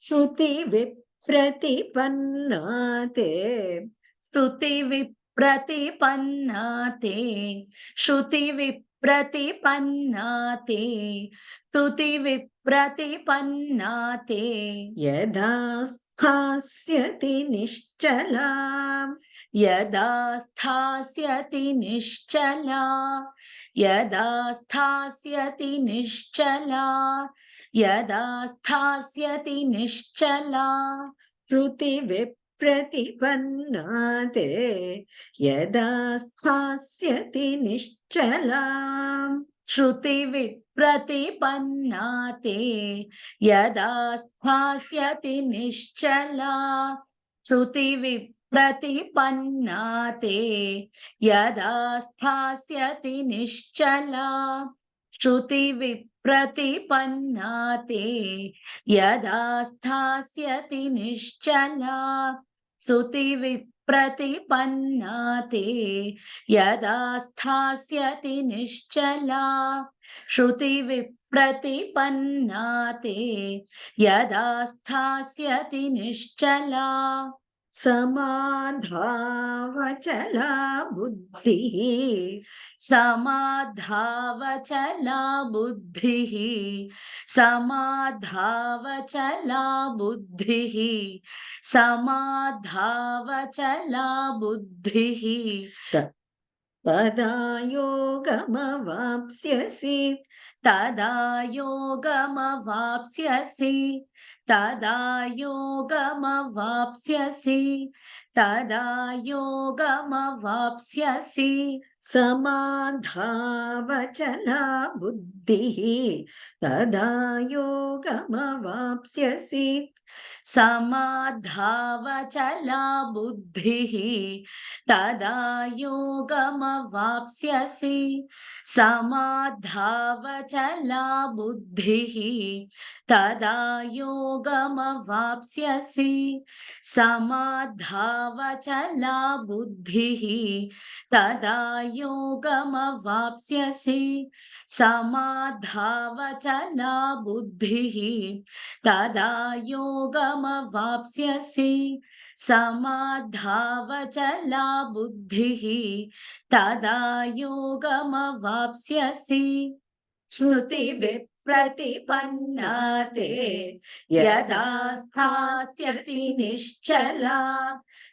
श्रुतिविप्रतिपन्ना ते श्रुतिविप्रतिपन्ना ते श्रुतिविप्रतिपन्ना ते श्रुतिविप्रतिपन्ना ते यदा स्थास्यति निश्चला यदा स्थास्यति निश्चला यदा स्थास्यति निश्चला यदा स्थास्यति निश्चला श्रुतिविप्रतिपन्ना ते यदा स्थास्यति निश्चला श्रुतिविप्रतिपन्ना ते यदा स्थास्यति निश्चला श्रुतिविप्रतिपन्ना ते यदा स्थास्यति निश्चला श्रुतिविप्रतिपन्ना ते यदा स्थास्यति निश्चला श्रुतिविप्रतिपन्ना ते यदा स्थास्यति निश्चला श्रुतिविप्रतिपन्ना ते यदा स्थास्यति निश्चला समाधावचला बुद्धिः समाधावचला बुद्धिः समाधावचला बुद्धिः समाधावचला बुद्धिः तदा योगमवाप्स्यसि तदा योगमवाप्स्यसि तदा योगमवाप्स्यसि तदा योगमवाप्स्यसि समाधावचला बुद्धिः तदा योगमवाप्स्यसि समाधावचला बुद्धिः तदा योगमवाप्स्यसि समाधावचला बुद्धिः तदा योगमवाप्स्यसि समाधावचला बुद्धिः तदा योगमवाप्स्यसि समाधावचला बुद्धिः तदा योगमवाप्स्यसि समाधावचला बुद्धिः तदा योगमवाप्स्यसि श्रुतिविप्रतिपन्ना ते यदा स्थास्यति निश्चला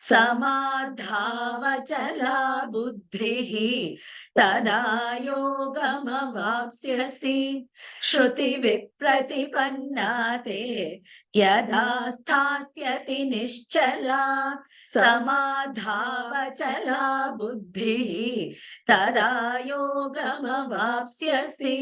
समाधावचला बुद्धिः तदा योगमवाप्स्यसि श्रुतिविप्रतिपन्ना ते यदा स्थास्यति निश्चला समाधावचला बुद्धिः तदा योगमवाप्स्यसि